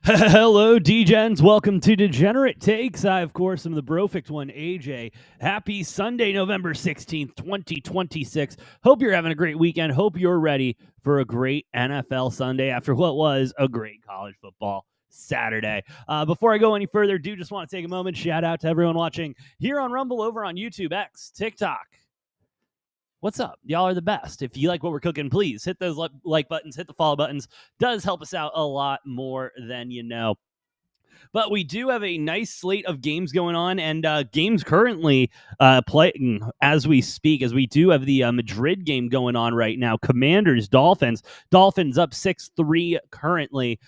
Hello, D-Gens. Welcome to Degenerate Takes. I, of course, am the Brofect one, AJ. Happy Sunday, November 16th, 2026. Hope you're having a great weekend. Hope you're ready for a great NFL Sunday after what was a great college football Saturday. Before I go any further, just want to take a moment. Shout out to everyone watching here on Rumble, over on YouTube, X, TikTok. What's up? Y'all are the best. If you like what we're cooking, please hit those like buttons, hit the follow buttons. Does help us out a lot more than you know. But we do have a nice slate of games going on, and games currently playing as we speak, as we do have the Madrid game going on right now. Commanders, Dolphins. Dolphins up 6-3 currently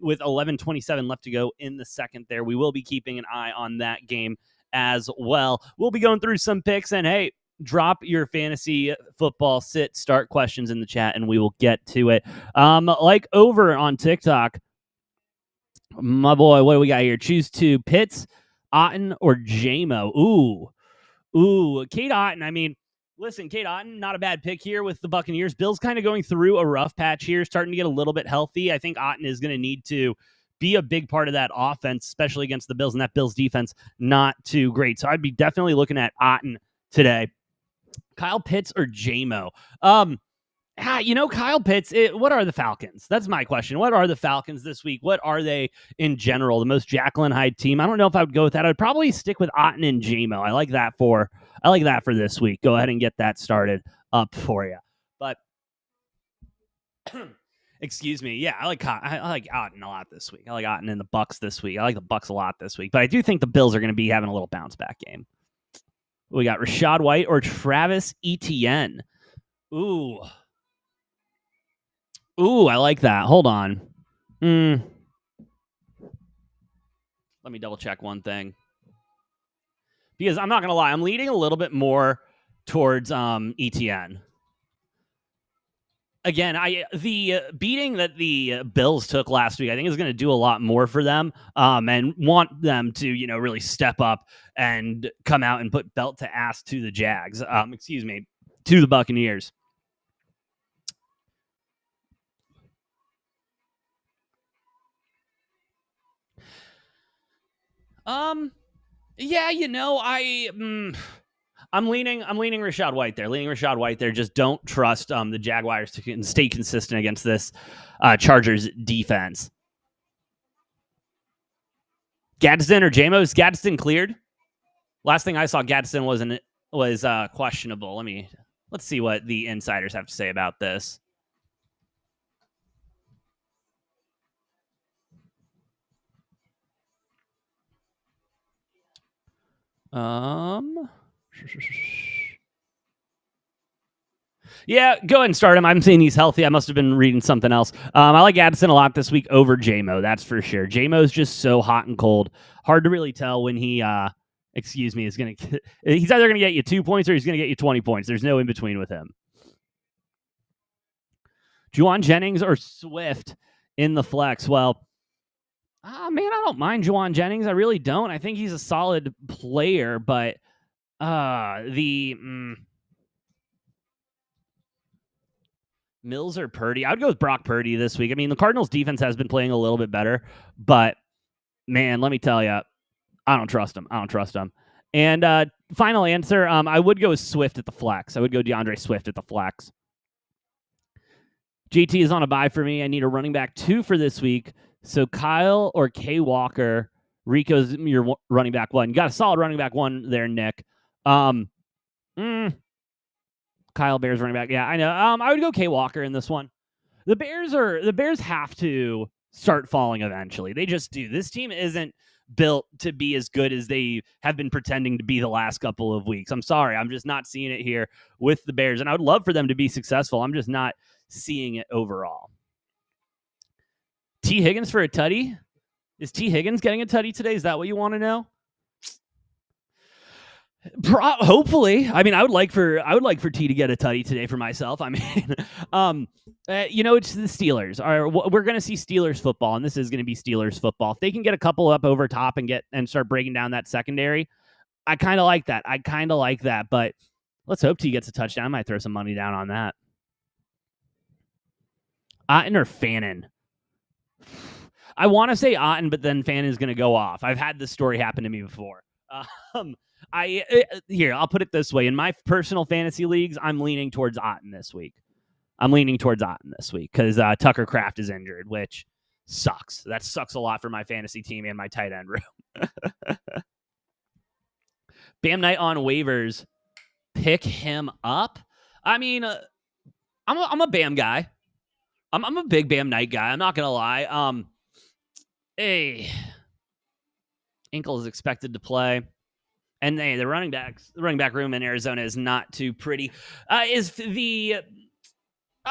with 11:27 left to go in the second there. We will be keeping an eye on that game as well. We'll be going through some picks, and hey, drop your fantasy football sit start questions in the chat and we will get to it. Like over on TikTok, my boy, what do we got here? Choose two: Pitts, Otton, or JMO. Ooh, Cade Otton. I mean, listen, Cade Otton, not a bad pick here with the Buccaneers. Bill's kind of going through a rough patch here, starting to get a little bit healthy. I think Otton is going to need to be a big part of that offense, especially against the Bills, and that Bills defense not too great. So I'd be definitely looking at Otton today. Kyle Pitts or JMO? Kyle Pitts, what are the Falcons? That's my question. What are the Falcons this week? What are they in general? The most Jacqueline Hyde team? I don't know if I would go with that. I'd probably stick with Otton and JMO. I like that for this week. Go ahead and get that started up for you. But excuse me. Yeah, I like Otton a lot this week. I like Otton in the Bucks this week. I like the Bucks a lot this week. But I do think the Bills are going to be having a little bounce back game. We got Rachaad White or Travis Etienne. Ooh, I like that. Hold on. Let me double check one thing. Because I'm not going to lie, I'm leaning a little bit more towards Etienne. Again, the beating that the Bills took last week, I think is going to do a lot more for them, and want them to, really step up and come out and put belt to ass to the Jags. To the Buccaneers. Yeah, I'm leaning Rachaad White there. Just don't trust the Jaguars to stay consistent against this Chargers defense. Gadsden or JMO? Is Gadsden cleared? Last thing I saw, Gadsden was questionable. Let's see what the insiders have to say about this. Yeah, go ahead and start him. I'm saying he's healthy. I must have been reading something else. I like Addison a lot this week over JMO. That's for sure. JMO's just so hot and cold. Hard to really tell when he, is going to. He's either going to get you 2 points or he's going to get you 20 points. There's no in between with him. Juwan Jennings or Swift in the flex? Well, man, I don't mind Juwan Jennings. I really don't. I think he's a solid player, but Mills or Purdy? I would go with Brock Purdy this week. I mean, the Cardinals defense has been playing a little bit better, but man, let me tell you, I don't trust him. And final answer, I would go with Swift at the flex. I would go DeAndre Swift at the flex. JT is on a bye for me. I need a running back 2 for this week. So Kyle or K Walker. Rico's your running back 1. You got a solid running back 1 there, Nick. Kyle Bears running back. Yeah, I know. I would go K Walker in this one. The Bears have to start falling eventually. They just do. This team isn't built to be as good as they have been pretending to be the last couple of weeks. I'm sorry. I'm just not seeing it here with the Bears. And I would love for them to be successful. I'm just not seeing it overall. T. Higgins for a tutty? Is T. Higgins getting a tutty today? Is that what you want to know? Hopefully, I mean, I would like for T to get a tutty today for myself. I mean, it's the Steelers. We're going to see Steelers football, and this is going to be Steelers football. If they can get a couple up over top and start breaking down that secondary, I kind of like that. But let's hope T gets a touchdown. I might throw some money down on that. Otten or Fannin? I want to say Otten, but then Fannin's going to go off. I've had this story happen to me before. I'll put it this way. In my personal fantasy leagues, I'm leaning towards Otten this week. Because Tucker Kraft is injured, which sucks. That sucks a lot for my fantasy team and my tight end room. Bam Knight on waivers. Pick him up. I mean, I'm a Bam guy. I'm a big Bam Knight guy. I'm not gonna lie. Inkle is expected to play. And the running back room in Arizona is not too pretty. Is the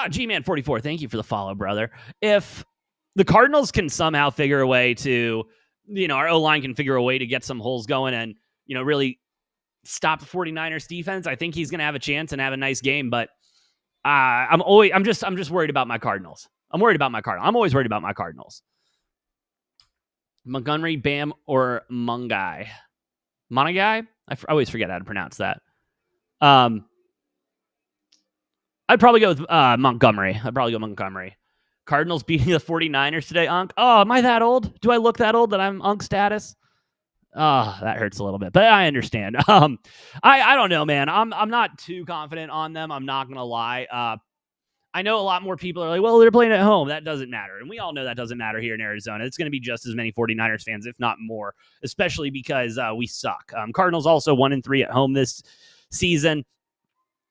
G-Man 44? Thank you for the follow, brother. If the Cardinals can somehow figure a way to, our O-line can figure a way to get some holes going and really stop the 49ers defense, I think he's going to have a chance and have a nice game. But I'm just worried about my Cardinals. I'm always worried about my Cardinals. Montgomery, Bam, or Mungai? Monagai? I always forget how to pronounce that. I'd probably go with Montgomery. Cardinals beating the 49ers today, Unk. Oh, am I that old? Do I look that old that I'm Unk status? Oh, that hurts a little bit, but I understand. I don't know, man. I'm not too confident on them. I'm not gonna lie. I know a lot more people are like, well, they're playing at home. That doesn't matter. And we all know that doesn't matter here in Arizona. It's going to be just as many 49ers fans, if not more, especially because we suck. Cardinals also 1-3 at home this season.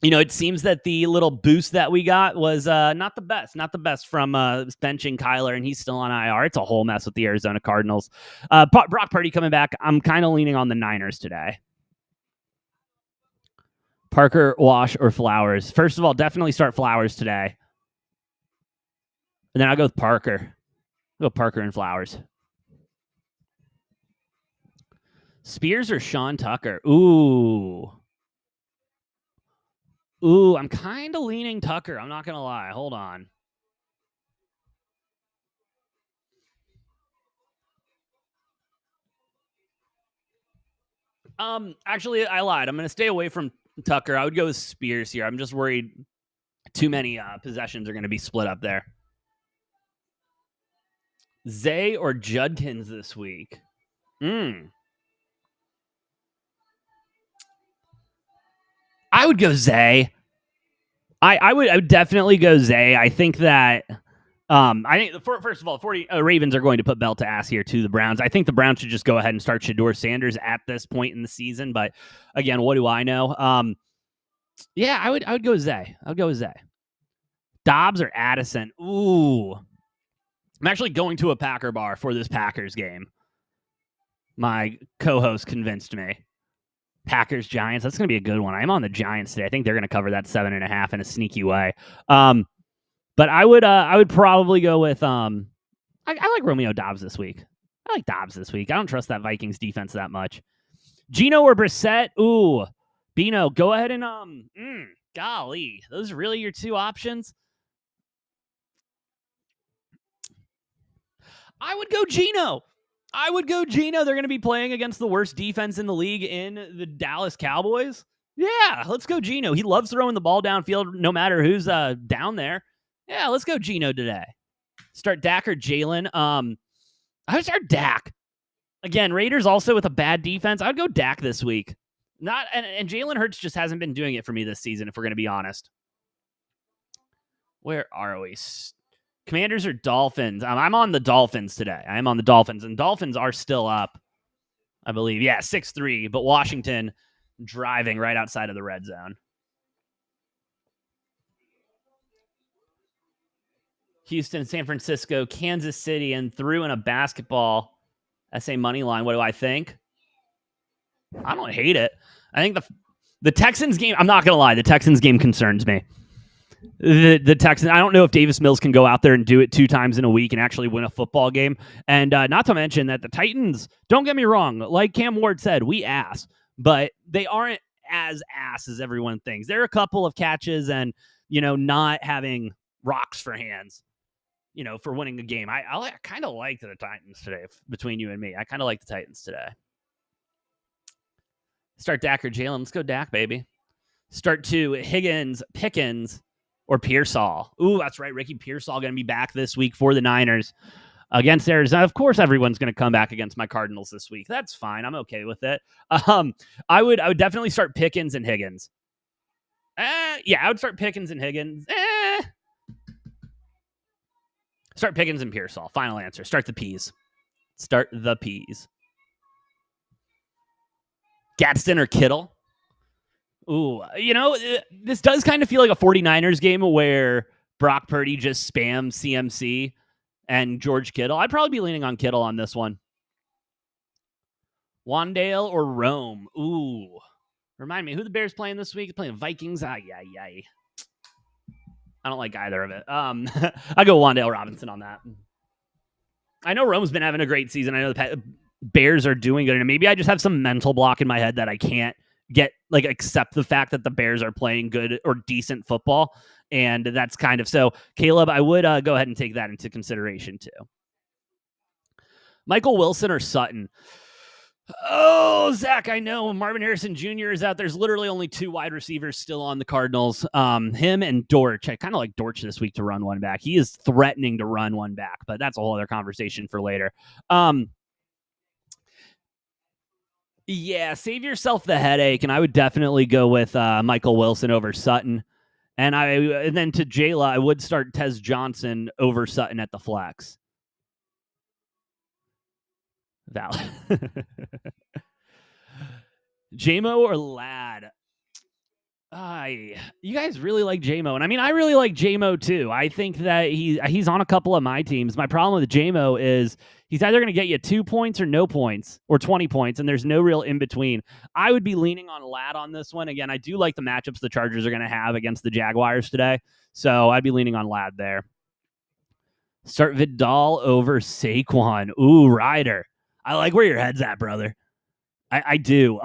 It seems that the little boost that we got was not the best from benching Kyler, and he's still on IR. It's a whole mess with the Arizona Cardinals. Brock Purdy coming back. I'm kind of leaning on the Niners today. Parker, Wash, or Flowers? First of all, definitely start Flowers today. And then I'll go with Parker. I'll go Parker and Flowers. Spears or Sean Tucker? Ooh, I'm kind of leaning Tucker. I'm not going to lie. Hold on. Actually, I lied. I'm going to stay away from Tucker. I would go with Spears here. I'm just worried too many possessions are going to be split up there. Zay or Judkins this week? I would go Zay. I would definitely go Zay. I think that first of all, 40 Ravens are going to put belt to ass here to the Browns. I think the Browns should just go ahead and start Shedeur Sanders at this point in the season. But again, what do I know? I would go Zay. I would go with Zay. Dobbs or Addison? Ooh. I'm actually going to a Packer bar for this Packers game. My co-host convinced me. Packers, Giants. That's going to be a good one. I'm on the Giants today. I think they're going to cover that 7.5 in a sneaky way. But I would probably go with I like Romeo Dobbs this week. I don't trust that Vikings defense that much. Geno or Brissett? Ooh, Bino, go ahead and golly, those are really your two options. I would go Geno. They're going to be playing against the worst defense in the league in the Dallas Cowboys. Yeah, let's go Geno. He loves throwing the ball downfield no matter who's down there. Yeah, let's go Geno today. Start Dak or Jalen. I would start Dak. Again, Raiders also with a bad defense. I would go Dak this week. And Jalen Hurts just hasn't been doing it for me this season, if we're going to be honest. Where are we? Commanders or Dolphins? I'm on the Dolphins today. I'm on the Dolphins, and Dolphins are still up, I believe. Yeah, 6-3, but Washington driving right outside of the red zone. Houston, San Francisco, Kansas City, and threw in a basketball SA money line. What do I think? I don't hate it. I think the Texans game, I'm not going to lie, the Texans game concerns me. The Texans, I don't know if Davis Mills can go out there and do it 2 times in a week and actually win a football game. And not to mention that the Titans, don't get me wrong, like Cam Ward said, we ass. but they aren't as ass as everyone thinks. There are a couple of catches and, not having rocks for hands, for winning a game. I kind of like the Titans today, between you and me. I kind of like the Titans today. Start Dak or Jalen. Let's go Dak, baby. Start 2, Higgins, Pickens, or Pearsall. Ooh, that's right. Ricky Pearsall going to be back this week for the Niners against Arizona. Of course, everyone's going to come back against my Cardinals this week. That's fine. I'm okay with it. I would definitely start Pickens and Higgins. Yeah, I would start Pickens and Higgins. Start Pickens and Pearsall. Final answer. Start the P's. Start the P's. Gadsden or Kittle? Ooh, this does kind of feel like a 49ers game where Brock Purdy just spams CMC and George Kittle. I'd probably be leaning on Kittle on this one. Wandale or Rome? Ooh. Remind me, who the Bears playing this week? Playing Vikings? I don't like either of it. I go Wandale Robinson on that. I know Rome's been having a great season. I know the Bears are doing good, and maybe I just have some mental block in my head that I can't accept the fact that the Bears are playing good or decent football. And that's kind of so. Caleb, I would go ahead and take that into consideration too. Michael Wilson or Sutton? Oh, Zach, I know Marvin Harrison Jr. is out. There's literally only 2 wide receivers still on the Cardinals. Him and Dortch. I kind of like Dortch this week to run one back. He is threatening to run one back, but that's a whole other conversation for later. Yeah, save yourself the headache, and I would definitely go with Michael Wilson over Sutton. And then to Jayla, I would start Tez Johnson over Sutton at the flex. Valid. JMO or Ladd? You guys really like JMO, and I mean, I really like JMO too. I think that he's on a couple of my teams. My problem with JMO is he's either going to get you 2 points or no points, or 20 points, and there's no real in between. I would be leaning on Ladd on this one. Again, I do like the matchups the Chargers are going to have against the Jaguars today, so I'd be leaning on Ladd there. Start Vidal over Saquon. Ooh, Ryder. I like where your head's at, brother. I do.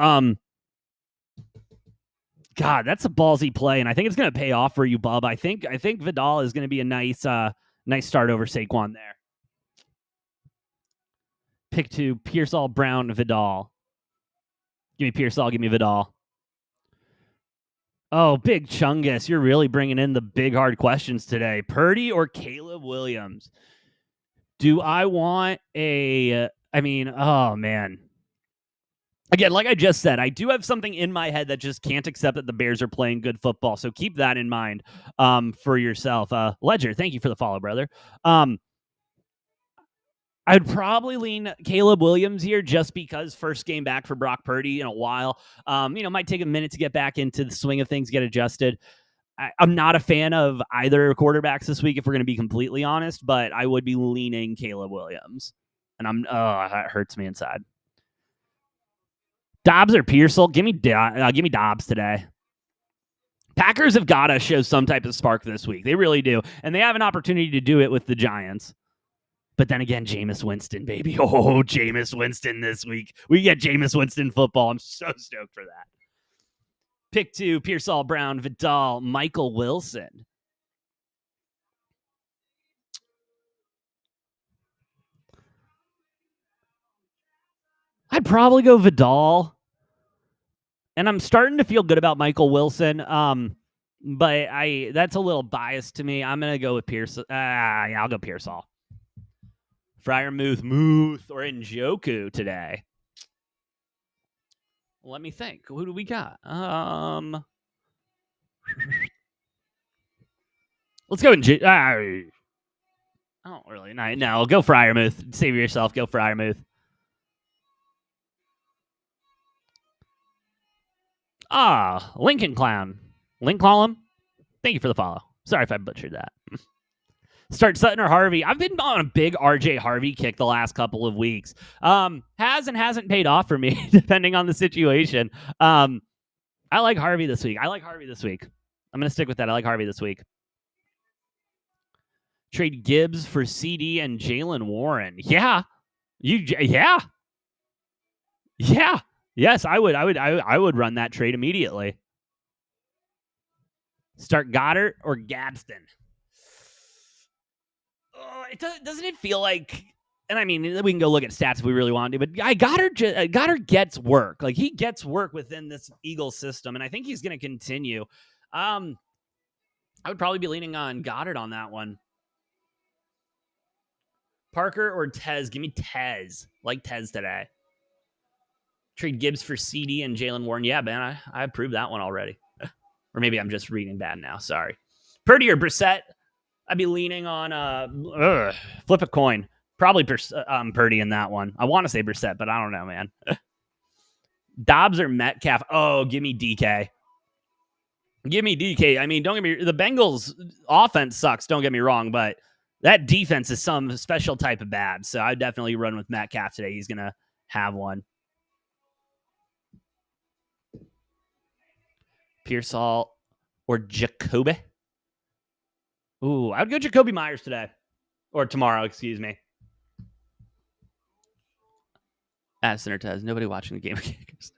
God, that's a ballsy play, and I think it's going to pay off for you, Bub. I think Vidal is going to be a nice start over Saquon there. Pick 2, Pearsall, Brown, Vidal. Give me Pearsall, give me Vidal. Oh, Big Chungus, you're really bringing in the big hard questions today. Purdy or Caleb Williams? Do I want oh, man. Again, like I just said, I do have something in my head that just can't accept that the Bears are playing good football. So keep that in mind for yourself. Ledger, thank you for the follow, brother. I'd probably lean Caleb Williams here just because first game back for Brock Purdy in a while. Might take a minute to get back into the swing of things, get adjusted. I'm not a fan of either quarterbacks this week, if we're going to be completely honest, but I would be leaning Caleb Williams. And that hurts me inside. Dobbs or Pearsall? Give me Dobbs today. Packers have got to show some type of spark this week. They really do. And they have an opportunity to do it with the Giants. But then again, Jameis Winston, baby. Oh, Jameis Winston this week. We get Jameis Winston football. I'm so stoked for that. Pick 2, Pearsall, Brown, Vidal, Michael Wilson. I'd probably go Vidal. And I'm starting to feel good about Michael Wilson. But that's a little biased to me. I'm going to go with Pearsall. Yeah, I'll go Pearsall. Freiermuth, or Njoku today. Let me think. Who do we got? Let's go Njoku. I don't really know. No, go Freiermuth. Save yourself. Go Freiermuth. Lincoln Clown. Link Column. Thank you for the follow. Sorry if I butchered that. Start Sutton or Harvey. I've been on a big RJ Harvey kick the last couple of weeks. Has and hasn't paid off for me, depending on the situation. I like Harvey this week. I'm going to stick with that. I like Harvey this week. Trade Gibbs for CD and Jaylen Warren. Yeah. Yeah. Yes, I would run that trade immediately. Start Goddard or Gadsden. Doesn't it feel like? And I mean, we can go look at stats if we really want to, but Goddard gets work. Like he gets work within this Eagles system, and I think he's going to continue. I would probably be leaning on Goddard on that one. Parker or Tez? Give me Tez. Like Tez today. Trade Gibbs for CD and Jalen Warren. Yeah, man, I approved that one already. Or maybe I'm just reading bad now. Sorry. Purdy or Brissett? I'd be leaning on flip a coin. Probably Purdy in that one. I want to say Brissett, but I don't know, man. Dobbs or Metcalf? Oh, give me DK. Give me DK. I mean, don't get me. The Bengals' offense sucks. Don't get me wrong, but that defense is some special type of bad. So I'd definitely run with Metcalf today. He's gonna have one. Pearsall or Jacoby? Ooh, I would go Jacoby Myers today. Or tomorrow, excuse me. At Center Tez. Nobody watching the game of kickers.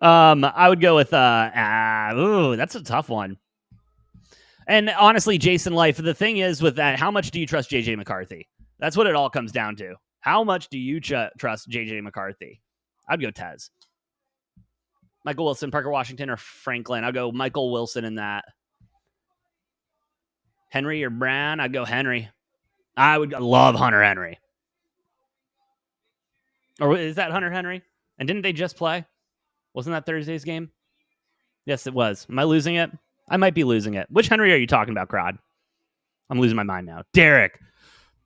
I would go with that's a tough one. And honestly, Jason Life, the thing is with that, how much do you trust JJ McCarthy? That's what it all comes down to. How much do you trust JJ McCarthy? I'd go Tez. Michael Wilson, Parker Washington, or Franklin. I'll go Michael Wilson in that. Henry or Brown? I'd go Henry. I would love Hunter Henry. Or is that Hunter Henry? And didn't they just play? Wasn't that Thursday's game? Yes, it was. Am I losing it? I might be losing it. Which Henry are you talking about, Crod? I'm losing my mind now. Derek.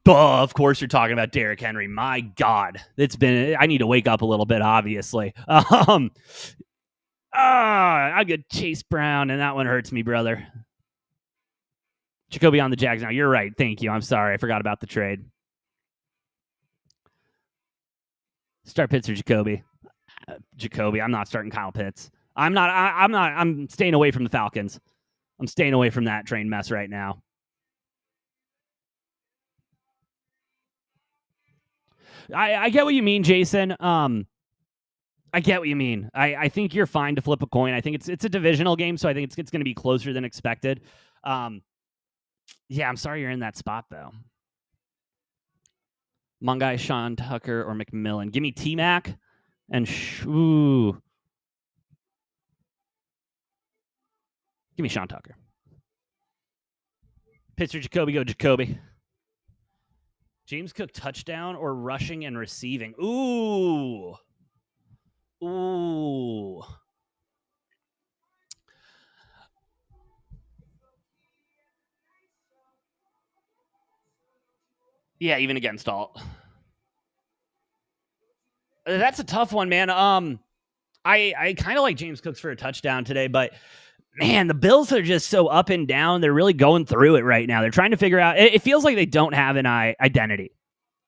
Duh, of course you're talking about Derrick Henry. My God. I need to wake up a little bit, obviously. I get Chase Brown, and that one hurts me, brother. Jacoby on the Jags now. You're right. Thank you. I'm sorry. I forgot about the trade. Start Pitts or Jacoby? Jacoby. I'm not starting Kyle Pitts. I'm staying away from the Falcons. I'm staying away from that train mess right now. I get what you mean, Jason. I get what you mean. I think you're fine to flip a coin. I think it's a divisional game, so I think it's going to be closer than expected. Yeah, I'm sorry you're in that spot, though. Mungai, Sean Tucker, or McMillan. Give me T-Mac and ooh. Give me Sean Tucker. Pitts or Jacoby, go Jacoby. James Cook touchdown or rushing and receiving? Ooh. Yeah, even against Alt. That's a tough one, man. I kind of like James Cooks for a touchdown today, but man, the Bills are just so up and down. They're really going through it right now. They're trying to figure out. It feels like they don't have an identity.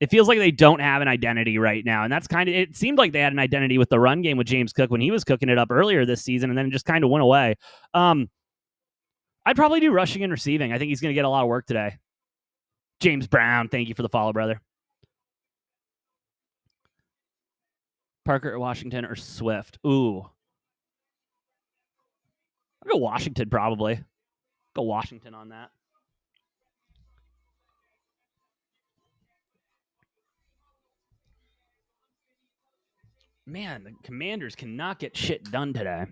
It feels like they don't have an identity right now. And that's kind of, it seemed like they had an identity with the run game with James Cook when he was cooking it up earlier this season, and then it just kind of went away. I'd probably do rushing and receiving. I think he's going to get a lot of work today. James Brown, thank you for the follow, brother. Parker or Washington or Swift? Ooh. I'll go Washington probably. Go Washington on that. Man, the Commanders cannot get shit done today.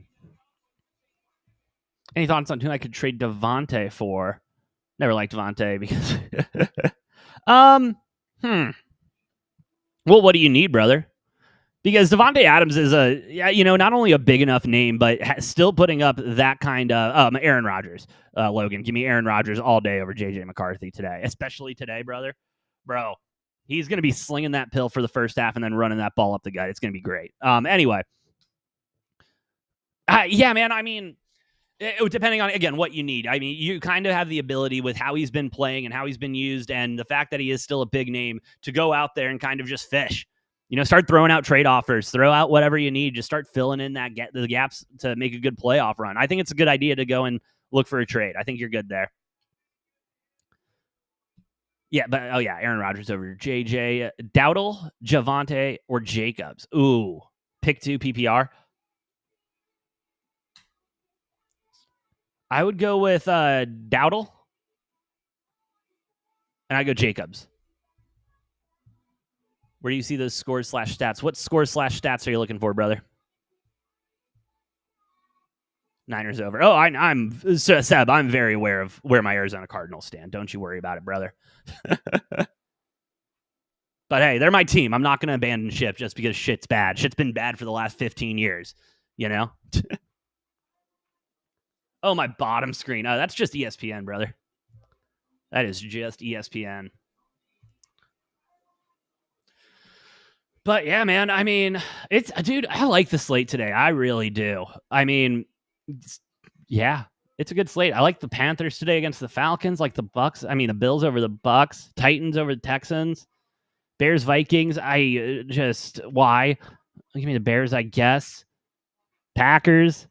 Any thoughts on who I could trade Devontae for? Never liked Devontae because Well, what do you need, brother? Because Davante Adams is not only a big enough name, but still putting up that kind of Aaron Rodgers. Logan, give me Aaron Rodgers all day over JJ McCarthy today, especially today, brother. Bro, he's going to be slinging that pill for the first half and then running that ball up the gut. It's going to be great. Anyway, yeah, man. I mean, depending on, again, what you need. I mean, you kind of have the ability with how he's been playing and how he's been used and the fact that he is still a big name to go out there and kind of just fish. Start throwing out trade offers, throw out whatever you need. Just start filling in the gaps to make a good playoff run. I think it's a good idea to go and look for a trade. I think you're good there. Yeah, but Aaron Rodgers over JJ, Dowdle, Javonte, or Jacobs. Ooh, Pick 2 PPR. I would go with Dowdle. And I go Jacobs. Where do you see those scores / stats? What scores / stats are you looking for, brother? Niners over. Oh, I'm Seb. I'm very aware of where my Arizona Cardinals stand. Don't you worry about it, brother. But hey, they're my team. I'm not going to abandon ship just because shit's bad. Shit's been bad for the last 15 years, you know? Oh, my bottom screen. Oh, that's just ESPN, brother. That is just ESPN. But yeah, man, I mean, dude, I like the slate today. I really do. I mean, yeah, it's a good slate. I like the Panthers today against the Falcons, like the Bucks. I mean, the Bills over the Bucks, Titans over the Texans, Bears, Vikings. Why? Give me the Bears, I guess. Packers,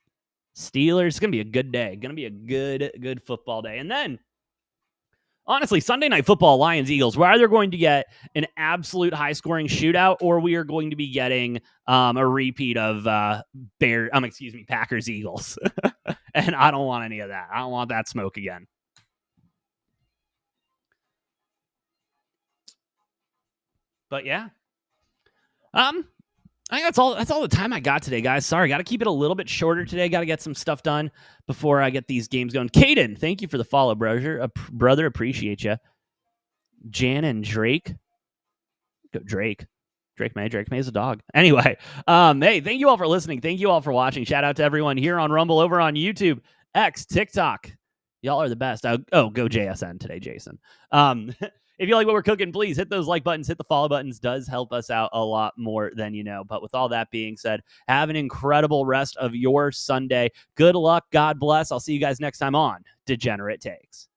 Steelers. It's going to be a good day. Going to be a good football day. And then, honestly, Sunday Night Football, Lions, Eagles, we're either going to get an absolute high-scoring shootout or we are going to be getting a repeat of Packers, Eagles. And I don't want any of that. I don't want that smoke again. But yeah. I think that's all the time I got today, guys. Sorry, got to keep it a little bit shorter today. Got to get some stuff done before I get these games going. Caden, thank you for the follow, brother. Appreciate you. Jan and Drake. Go Drake. Drake May is a dog. Anyway, hey, thank you all for listening. Thank you all for watching. Shout out to everyone here on Rumble, over on YouTube, X, TikTok. Y'all are the best. Go JSN today, Jason. If you like what we're cooking, please hit those like buttons, hit the follow buttons. Does help us out a lot more than you know. But with all that being said, have an incredible rest of your Sunday. Good luck. God bless. I'll see you guys next time on Degenerate Takes.